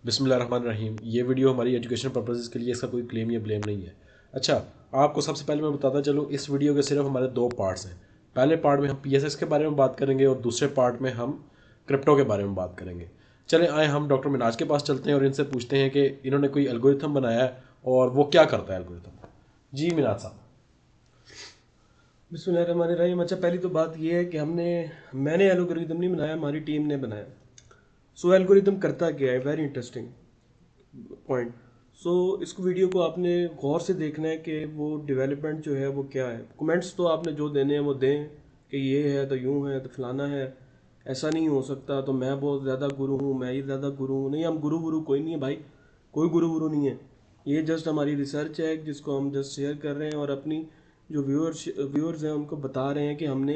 बिस्मिल्लाहिर्रहमानिर्रहीम। ये वीडियो हमारी एजुकेशन पर्पसेस के लिए, इसका कोई क्लेम या ब्लेम नहीं है। अच्छा, आपको सबसे पहले मैं बताता चलूँ, इस वीडियो के सिर्फ हमारे दो पार्ट्स हैं। पहले पार्ट में हम पीएसएस के बारे में बात करेंगे और दूसरे पार्ट में हम क्रिप्टो के बारे में बात करेंगे। चलें आए हम डॉक्टर मिनाज के पास चलते हैं और इनसे पूछते हैं कि इन्होंने कोई एल्गोरिथम बनाया है और वो क्या करता है एल्गोरिथम। जी मिनाज साहब। बिस्मिल्लाहिर्रहमानिर्रहीम। अच्छा, पहली तो बात यह है कि मैंने एल्गोरिदम नहीं बनाया, हमारी टीम ने बनाया। सो एल्गोरिदम करता क्या है, वेरी इंटरेस्टिंग पॉइंट। सो इसको वीडियो को आपने गौर से देखना है कि वो डेवलपमेंट जो है वो क्या है। कमेंट्स तो आपने जो देने हैं वो दें कि ये है तो यूँ है तो फलाना है, ऐसा नहीं हो सकता तो मैं बहुत ज़्यादा गुरु हूँ, मैं ही ज़्यादा गुरु हूँ। नहीं, हम गुरु गुरु कोई नहीं है भाई, कोई गुरु गुरु नहीं है। ये जस्ट हमारी रिसर्च है जिसको हम जस्ट शेयर कर रहे हैं और अपनी जो व्यूअर्स हैं उनको बता रहे हैं कि हमने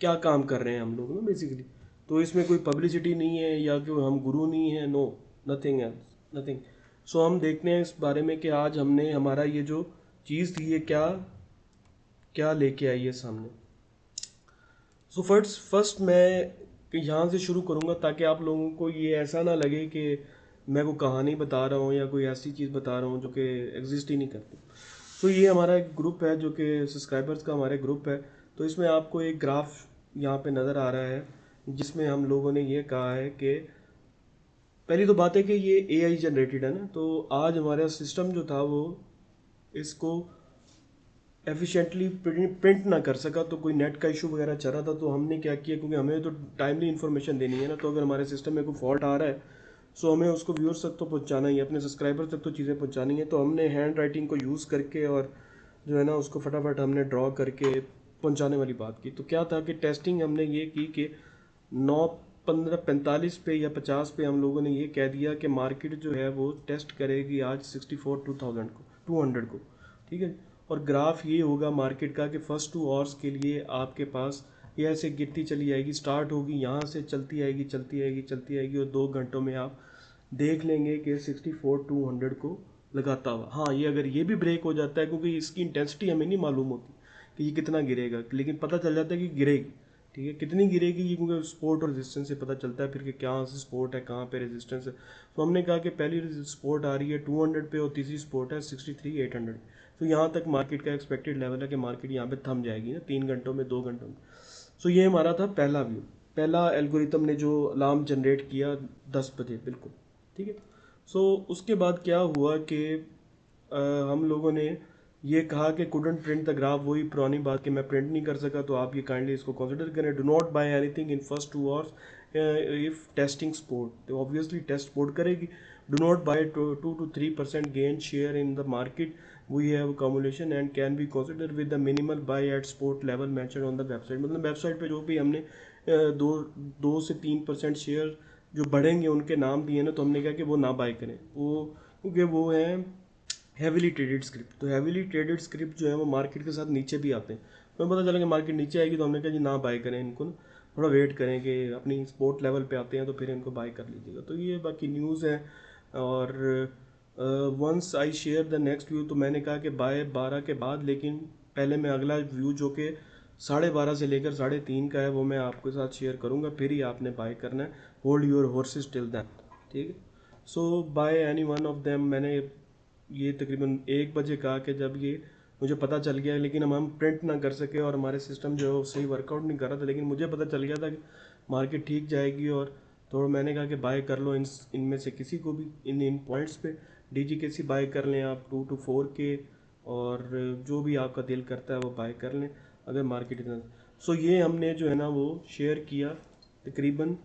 क्या काम कर रहे हैं हम लोग ना बेसिकली। तो इसमें कोई पब्लिसिटी नहीं है या कि हम गुरु नहीं है, नो, नथिंग एल्स, नथिंग। सो हम देखते हैं इस बारे में कि आज हमने हमारा ये जो चीज़ थी ये क्या क्या लेके आई है सामने। सो फर्स्ट मैं यहाँ से शुरू करूँगा ताकि आप लोगों को ये ऐसा ना लगे कि मैं कोई कहानी बता रहा हूँ या कोई ऐसी चीज़ बता रहा हूँ जो कि एग्जिस्ट ही नहीं करती। सो ये हमारा एक ग्रुप है जो कि सब्सक्राइबर्स का हमारे ग्रुप है। तो इसमें आपको एक ग्राफ यहाँ पे नज़र आ रहा है जिसमें हम लोगों ने ये कहा है कि पहली तो बात है कि ये एआई जनरेटेड है ना। तो आज हमारा सिस्टम जो था वो इसको एफिशिएंटली प्रिंट ना कर सका, तो कोई नेट का इशू वगैरह चल रहा था। तो हमने क्या किया, क्योंकि हमें तो टाइमली इन्फॉर्मेशन देनी है ना, तो अगर हमारे सिस्टम में कोई फॉल्ट आ रहा है सो हमें उसको व्यूअर्स तक तो पहुंचाना ही है, अपने सब्सक्राइबर तक तो चीज़ें पहुंचानी है। तो हमने हैंड राइटिंग को यूज़ करके और जो है ना उसको फटाफट हमने ड्रॉ करके पहुंचाने वाली बात की। तो क्या था कि टेस्टिंग हमने ये की कि 9:15:45 पे या 50 पे हम लोगों ने ये कह दिया कि मार्केट जो है वो टेस्ट करेगी आज 64,2000 को, 200 को, ठीक है। और ग्राफ ये होगा मार्केट का कि फर्स्ट 2 आवर्स के लिए आपके पास ये ऐसे गिरती चली आएगी, स्टार्ट होगी यहाँ से, चलती आएगी चलती आएगी चलती आएगी और 2 घंटों में आप देख लेंगे कि 64,200 को लगाता हुआ। हाँ, ये अगर ये भी ब्रेक हो जाता है, क्योंकि इसकी इंटेंसिटी हमें नहीं मालूम होती कि ये कितना गिरेगा, लेकिन पता चल जाता है कि गिरेगी, ठीक है। कितनी गिरेगी ये क्योंकि सपोर्ट और रेजिस्टेंस से पता चलता है फिर कि कहाँ से सपोर्ट है कहाँ पे रेजिस्टेंस है। तो हमने कहा कि पहली सपोर्ट आ रही है 200 पे और तीसरी सपोर्ट है 63,800। तो यहाँ तक मार्केट का एक्सपेक्टेड लेवल है कि मार्केट यहाँ पे थम जाएगी ना 3 घंटों में, 2 घंटों में। सो ये हमारा था पहला व्यू, पहला एल्गोरिथम ने जो अलार्म जनरेट किया 10 बजे, बिल्कुल ठीक है। सो उसके बाद क्या हुआ कि हम लोगों ने ये कहा कि कुडंट प्रिंट द ग्राफ, वही पुरानी बात कि मैं प्रिंट नहीं कर सका, तो आप ये काइंडली इसको कंसिडर करें। Do not buy anything in first 2 hours if testing support, तो ऑब्वियसली टेस्ट सपोर्ट करेगी। Do not buy 2 to 3% gain share in the market, we have cumulation and can be consider with the minimal buy at support level mention on the website. मतलब website पे जो भी हमने 2 से 3% share जो बढ़ेंगे उनके नाम दिए ना, तो हमने कहा कि वो ना बाय करें, वो क्योंकि वो हैं हैविली ट्रेडेड स्क्रिप्ट। तो हैविली ट्रेडेड स्क्रिप्ट जो है वो मार्केट के साथ नीचे भी आते हैं। तो पता चला कि मार्केट नीचे आएगी तो हमने कहा जी ना बाय करें इनको ना, थोड़ा वेट करें कि अपनी सपोर्ट लेवल पे आते हैं तो फिर इनको बाय कर लीजिएगा। तो ये बाकी न्यूज़ है। और once I share the next view, तो मैंने कहा कि बाय 12 के बाद, लेकिन पहले मैं अगला व्यू जो कि 12:30 से लेकर 3:30 का है वो मैं आपके साथ शेयर करूँगा, फिर ही आपने बाय करना है। Hold your horses till then, ठीक है। So buy any one of them, मैंने ये तकरीबन 1 बजे कहा कि जब ये मुझे पता चल गया, लेकिन हम प्रिंट ना कर सके और हमारे सिस्टम जो है वो सही वर्कआउट नहीं कर रहा था, लेकिन मुझे पता चल गया था कि मार्केट ठीक जाएगी। और तो मैंने कहा कि बाय कर लो इनमें से किसी को भी, इन पॉइंट्स पे डीजी के सी बाय कर लें आप 2 to 4 के, और जो भी आपका दिल करता है वो बाय कर लें अगर मार्केट इतना। सो ये हमने जो है ना वो शेयर किया तकरीबन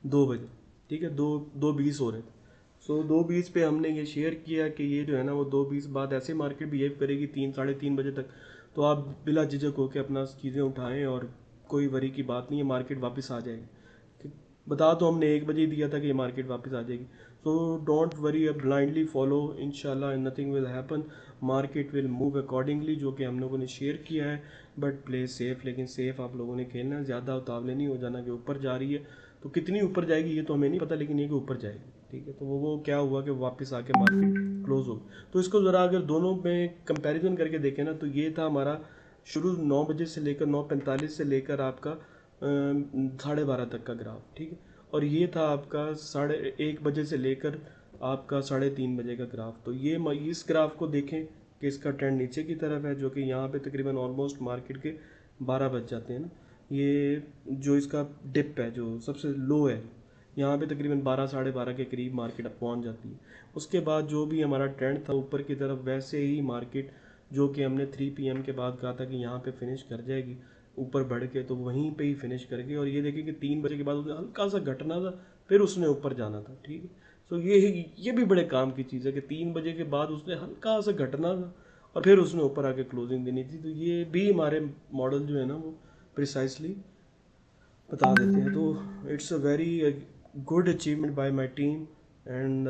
2 बजे, ठीक है, 2:20 हो रहे थे। सो 2:20 पे हमने ये शेयर किया कि ये जो है ना वो 2:20 बाद ऐसे मार्केट बिहेव करेगी 3-3:30 बजे तक। तो आप बिला झिझक होकर अपना चीज़ें उठाएं और कोई वरी की बात नहीं है, मार्केट वापस आ जाएगी। बता तो हमने 1 बजे ही दिया था कि ये मार्केट वापस आ जाएगी। So don't worry, blindly follow, इंशाल्लाह nothing will happen, market will move accordingly, जो कि हम लोगों ने शेयर किया है। बट प्ले सेफ, लेकिन सेफ आप लोगों ने खेलना है, ज़्यादा उतावले नहीं हो जाना कि ऊपर जा रही है। तो कितनी ऊपर जाएगी ये तो हमें नहीं पता, लेकिन ये कि ऊपर जाएगी, ठीक है। तो वो क्या हुआ कि वापस आके मार्केट क्लोज हो गई। तो इसको ज़रा अगर दोनों में कंपैरिजन करके देखें ना, तो ये था हमारा शुरू 9 बजे से लेकर 9:45 से लेकर आपका 12:30 तक का ग्राफ, ठीक है। और ये था आपका 1:30 से लेकर आपका 3:30 का ग्राफ। तो ये इस ग्राफ को देखें कि इसका ट्रेंड नीचे की तरफ है, जो कि यहाँ पे तकरीबन ऑलमोस्ट मार्केट के 12 बज जाते हैं ना। ये जो इसका डिप है जो सबसे लो है, यहाँ पे तकरीबन 12 12:30 के करीब मार्केट अब पहुँच जाती है। उसके बाद जो भी हमारा ट्रेंड था ऊपर की तरफ, वैसे ही मार्केट जो कि हमने 3 PM के बाद कहा था कि यहाँ पे फिनिश कर जाएगी ऊपर बढ़ के, तो वहीं पे ही फिनिश कर गई। और ये देखिए कि 3 बजे के बाद उसने हल्का सा घटना था, फिर उसने ऊपर जाना था, ठीक है। सो ये भी बड़े काम की चीज़ है कि 3 बजे के बाद उसने हल्का सा घटना था और फिर उसने ऊपर आके क्लोजिंग देनी थी। तो ये भी हमारे मॉडल जो है ना वो प्रिसाइसली बता देते हैं। तो it's a very good achievement by my team. And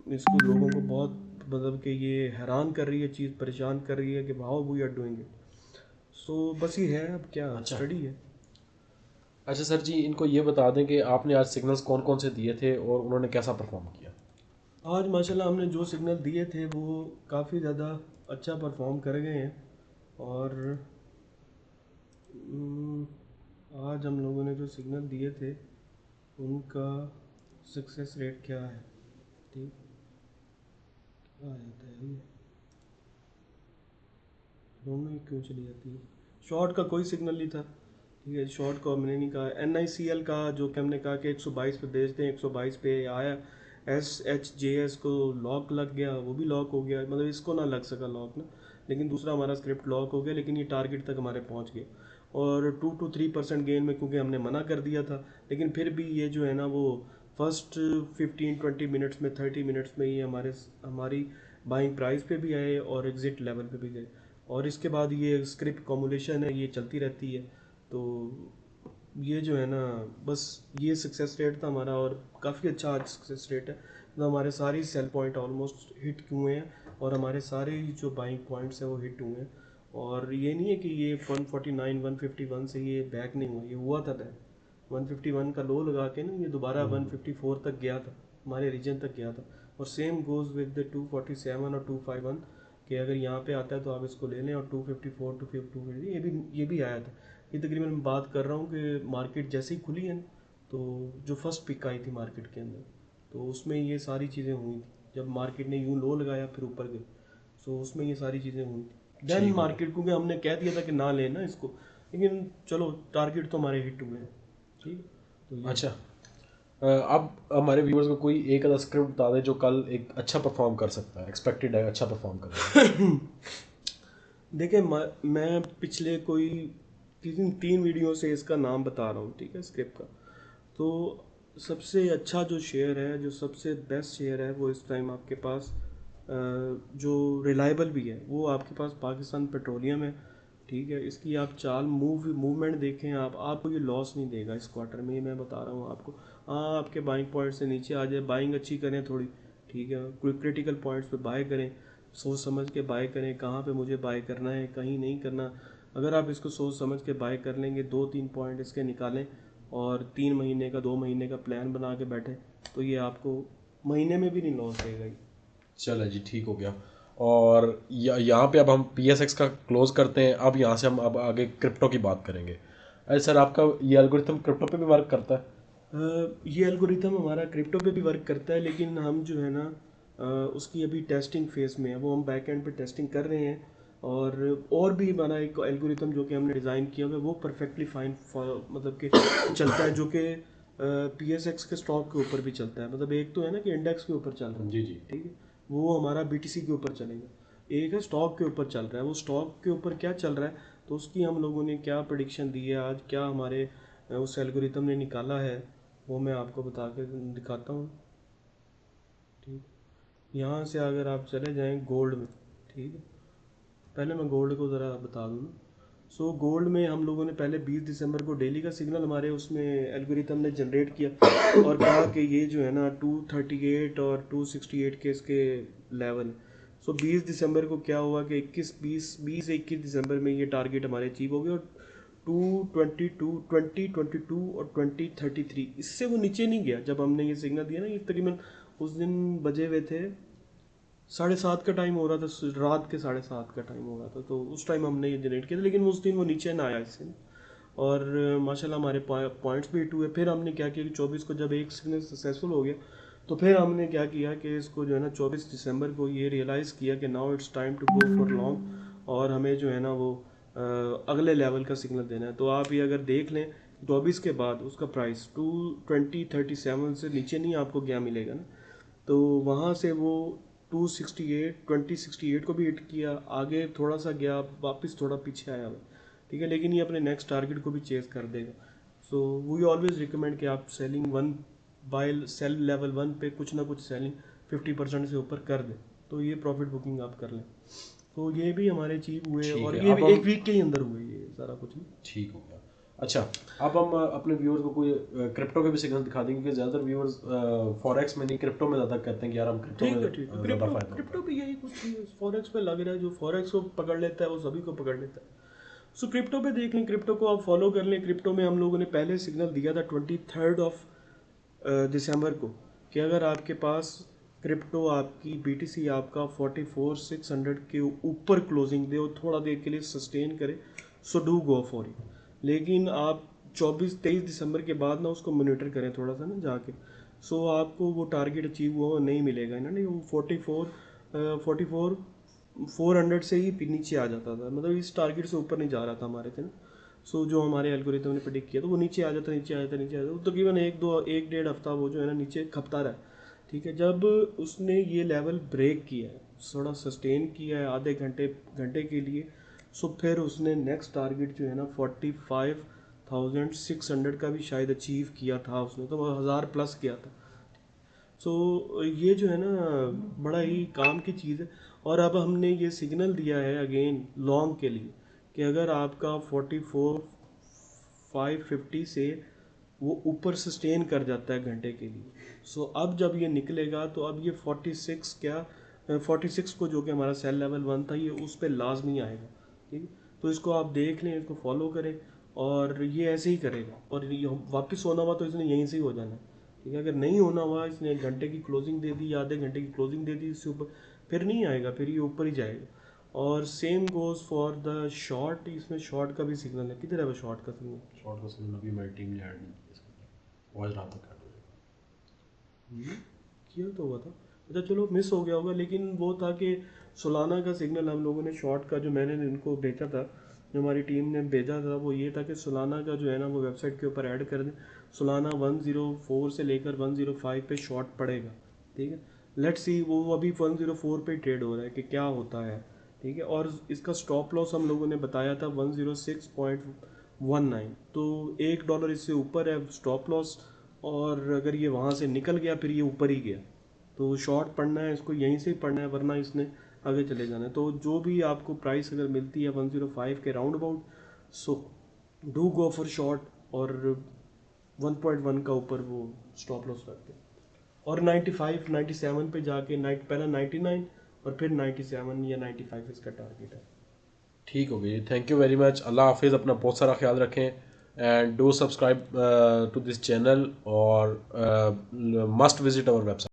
इसको लोगों को बहुत मतलब कि ये हैरान कर रही है चीज़, परेशान कर रही है कि how we are doing it. So बस ये है, अब क्या अच्छा स्टडी है। अच्छा सर जी, इनको ये बता दें कि आपने आज सिग्नल्स कौन कौन से दिए थे और उन्होंने कैसा परफॉर्म किया। आज माशाल्लाह हमने जो सिग्नल दिए थे वो काफ़ी ज़्यादा अच्छा परफॉर्म कर गए हैं। और हम्म, आज हम लोगों ने जो सिग्नल दिए थे उनका सक्सेस रेट क्या है, ठीक, क्या आ जाता है ये, दोनों ही क्यों चली जाती है। शॉर्ट का कोई सिग्नल नहीं था, ठीक है, शॉर्ट को हमने नहीं कहा। NICL का जो कि हमने कहा कि 122 पे बेच दें, 122 पे आया। SHJS को लॉक लग गया, वो भी लॉक हो गया, मतलब इसको ना लग सका लॉक ना, लेकिन दूसरा हमारा स्क्रिप्ट लॉक हो गया, लेकिन ये टारगेट तक हमारे पहुंच गए। और 2 to 3% गेन में, क्योंकि हमने मना कर दिया था, लेकिन फिर भी ये जो है ना वो फर्स्ट 15-20 मिनट्स में, 30 मिनट्स में ये हमारी बाइंग प्राइस पे भी आए और एग्जिट लेवल पे भी गए। और इसके बाद ये स्क्रिप्ट कॉमुलेशन है, ये चलती रहती है। तो ये जो है ना, बस ये सक्सेस रेट था हमारा, और काफ़ी अच्छा आज सक्सेस रेट है। तो हमारे सारे सेल पॉइंट ऑलमोस्ट हिट हुए हैं और हमारे सारे ही जो बाइंग पॉइंट्स हैं वो हिट हुए हैं। और ये नहीं है कि ये 149 151 से ये बैक नहीं हुआ, ये हुआ था बैक। 151 का लो लगा के ना ये दोबारा 154 तक गया था, हमारे रीजन तक गया था। और सेम गोज़ विद द 247 और 251 कि अगर यहाँ पे आता है तो आप इसको ले लें। और 254 टू 250 ये भी आया था। ये तकरीबन मैं बात कर रहा हूँ कि मार्केट जैसे ही खुली है ना, तो जो फर्स्ट पिक आई थी मार्केट के अंदर, तो उसमें ये सारी चीज़ें हुई थी। जब मार्केट ने यूँ लो लगाया फिर ऊपर गई, सो उसमें ये सारी चीज़ें हुई थी। देन ठीक हो गया। मार्केट, क्योंकि हमने कह दिया था कि ना लेना इसको, लेकिन चलो टारगेट तो हमारे हिट हुए हैं, ठीक है। तो ये अच्छा अब हमारे व्यूअर्स को कोई एक आधा स्क्रिप्ट बता दें जो कल एक अच्छा परफॉर्म कर सकता है, एक्सपेक्टेड है अच्छा परफॉर्म करेगा। देखिए, मैं पिछले कोई 3 वीडियो से इसका नाम बता रहा हूँ, ठीक है, स्क्रिप्ट का। तो सबसे अच्छा जो शेयर है, जो सबसे बेस्ट शेयर है, वो इस टाइम आपके पास जो रिलायबल भी है, वो आपके पास पाकिस्तान पेट्रोलियम है, ठीक है। इसकी आप चाल मूवमेंट देखें, आपको ये लॉस नहीं देगा इस क्वार्टर में, ये मैं बता रहा हूँ आपको। हाँ, आपके बाइंग पॉइंट से नीचे आ जाए, बाइंग अच्छी करें थोड़ी, ठीक है, कोई क्रिटिकल पॉइंट्स पे बाय करें, सोच समझ के बाय करें, कहाँ पे मुझे बाय करना है कहीं नहीं करना। अगर आप इसको सोच समझ के बाय कर लेंगे, 2-3 पॉइंट इसके निकालें और 3 महीने का 2 महीने का प्लान बना के बैठे, तो ये आपको महीने में भी नहीं लॉस देगा ये। चलो जी, ठीक हो गया। और यहाँ पे अब हम PSX का क्लोज करते हैं। अब यहाँ से हम अब आगे क्रिप्टो की बात करेंगे। अरे सर, आपका ये एल्गोरिथम क्रिप्टो पे भी वर्क करता है? ये एल्गोरिथम हमारा क्रिप्टो पे भी वर्क करता है, लेकिन हम जो है ना उसकी अभी टेस्टिंग फेज़ में है, वो हम बैक एंड पे टेस्टिंग कर रहे हैं। और भी हमारा एक एल्गोरिथम जो कि हमने डिज़ाइन किया हुआ है वो परफेक्टली फाइन मतलब कि चलता है, जो कि PSX के स्टॉक के ऊपर भी चलता है। मतलब एक तो है ना कि इंडेक्स के ऊपर चल रहा है, जी जी। ठीक है, वो हमारा BTC के ऊपर चलेगा। एक है स्टॉक के ऊपर चल रहा है, वो स्टॉक के ऊपर क्या चल रहा है, तो उसकी हम लोगों ने क्या प्रिडिक्शन दी है आज, क्या हमारे उस एल्गोरिथम ने निकाला है, वो मैं आपको बता के दिखाता हूँ, ठीक। यहाँ से अगर आप चले जाएं गोल्ड में, ठीक है, पहले मैं गोल्ड को ज़रा बता दूँ ना। सो गोल्ड में हम लोगों ने पहले 20 दिसंबर को डेली का सिग्नल हमारे उसमें एल्गोरिथम ने जनरेट किया और कहा कि ये जो है ना 238 और 268 के इसके लेवल। सो 20 दिसंबर को क्या हुआ कि 20 से 21 दिसंबर में ये टारगेट हमारे अचीव हो गए। और 222 2022 और 2033 इससे वो नीचे नहीं गया। जब हमने ये सिग्नल दिया ना, ये तकरीबन उस दिन बजे हुए थे 7:30 का टाइम हो रहा था, रात के 7:30 का टाइम हो रहा था, तो उस टाइम हमने ये जनरेट किया था, लेकिन उस दिन वो नीचे ना आया इससे। और माशाल्लाह हमारे पॉइंट्स भी हिट हुए। फिर हमने क्या किया कि 24 को जब एक सिग्नल सक्सेसफुल हो गया तो फिर हमने क्या किया कि इसको जो है ना 24 दिसंबर को ये रियलाइज़ किया कि now it's time to go for long, और हमें जो है ना वो अगले लेवल का सिग्नल देना है। तो आप ये अगर देख लें 24 के बाद उसका प्राइस 22037 से नीचे नहीं आपको गया मिलेगा ना, तो वहाँ से वो 2068 को भी हिट किया, आगे थोड़ा सा गया, वापस थोड़ा पीछे आया हुआ, ठीक है, लेकिन ये अपने नेक्स्ट टारगेट को भी चेस कर देगा। सो वी ऑलवेज रिकमेंड कि आप selling one buy sell level one पे कुछ ना कुछ सेलिंग 50% से ऊपर कर दें, तो ये प्रॉफिट बुकिंग आप कर लें। तो ये भी हमारे अचीव हुए, ठीक और है, ये अब भी हम एक वीक के ही अंदर हुए, ये सारा कुछ नहीं। ठीक हो गया। अच्छा, अब हम अपने व्यूअर्स को कोई क्रिप्टो के भी सिग्नल दिखा देंगे, क्योंकि ज़्यादातर व्यूअर्स फॉरेक्स में नहीं, क्रिप्टो में ज़्यादा कहते हैं कि यार हम क्रिप्टो में ठीक है, ज़्यादा क्रिप्टो फायदा होता क्रिप्टो है। भी यही कुछ चीज़ फॉरेक्स पे लग रहा है, जो फॉरेक्स को पकड़ लेता है वो सभी को पकड़ लेता है। सो क्रिप्टो पे देख लें, क्रिप्टो को आप फॉलो कर लें। क्रिप्टो में हम लोगों ने पहले सिग्नल दिया था 23 दिसंबर को, कि अगर आपके पास क्रिप्टो आपकी BTC आपका 44,600 के ऊपर क्लोजिंग दे और थोड़ा देर के लिए सस्टेन करे, so do go for it. लेकिन आप 23 दिसंबर के बाद ना उसको मोनिटर करें थोड़ा सा ना जाके, सो आपको वो टारगेट अचीव हुआ नहीं मिलेगा ना, नहीं वो 400 से ही नीचे आ जाता था, मतलब इस टारगेट से ऊपर नहीं जा रहा था हमारे थे ना। सो जो हमारे एल्गोरिथम ने प्रेडिक्ट किया तो वो नीचे आ जाता, नीचे आ जाता, नीचे आ जाता, तो तकरीबन एक डेढ़ हफ्ता वो जो है ना नीचे खपता रहा। ठीक है, जब उसने ये लेवल ब्रेक किया है, थोड़ा सस्टेन किया है आधे घंटे घंटे के लिए, सो फिर उसने नेक्स्ट टारगेट जो है ना 45,600 का भी शायद अचीव किया था उसने, तो 1000 प्लस किया था। सो ये जो है ना बड़ा ही काम की चीज़ है। और अब हमने ये सिग्नल दिया है अगेन लॉन्ग के लिए, कि अगर आपका 44,550 से वो ऊपर सस्टेन कर जाता है घंटे के लिए, सो अब जब ये निकलेगा तो अब ये 46 को जो कि हमारा सेल लेवल वन था, ये उस पर लाजमी आएगा। ठीक है, तो इसको आप देख लें, इसको फॉलो करें, और ये ऐसे ही करेगा, और ये वापस होना हुआ तो इसने यहीं से ही हो जाना है। ठीक है, अगर नहीं होना हुआ, इसने एक घंटे की क्लोजिंग दे दी या आधे घंटे की क्लोजिंग दे दी, इससे ऊपर फिर नहीं आएगा, फिर ये ऊपर ही जाएगा। और same goes for the short, इसमें शॉर्ट का भी सिग्नल है, किधर है वो शॉर्ट का सिग्नल? शॉर्ट का सिग्नल अभी हमारी टीम ने ऐड नहीं किया इसके ऊपर, वो आज रात तक ऐड हो जाएगा। किया तो हुआ था, अच्छा चलो मिस हो गया होगा, लेकिन वो था कि सोलाना का सिग्नल हम लोगों ने शॉर्ट का, जो मैंने इनको भेजा था, जो हमारी टीम ने भेजा था, वो ये था कि सोलाना का जो है ना वो वेबसाइट के ऊपर ऐड कर दें। सोलाना 104 से लेकर 105 पे शॉर्ट पड़ेगा। ठीक है, लेट्स सी, वो अभी 104 पे ट्रेड हो रहा है कि क्या होता है। ठीक है, और इसका स्टॉप लॉस हम लोगों ने बताया था 106.19, तो $1 इससे ऊपर है स्टॉप लॉस, और अगर ये वहाँ से निकल गया फिर ये ऊपर ही गया, तो शॉर्ट पढ़ना है इसको, यहीं से ही पढ़ना है, वरना इसने आगे चले जाना है। तो जो भी आपको प्राइस अगर मिलती है 105 के round about, so do go for short, और 1.1 का ऊपर वो स्टॉप लॉस रखते, और 95 97 पे जाके पहला 99 और फिर 97 या 95 इसका टारगेट है। ठीक हो गई, थैंक यू वेरी मच। अल्लाह हाफिज़, अपना बहुत सारा ख्याल रखें, and do subscribe to this channel, और मस्ट विजिट आवर वेबसाइट।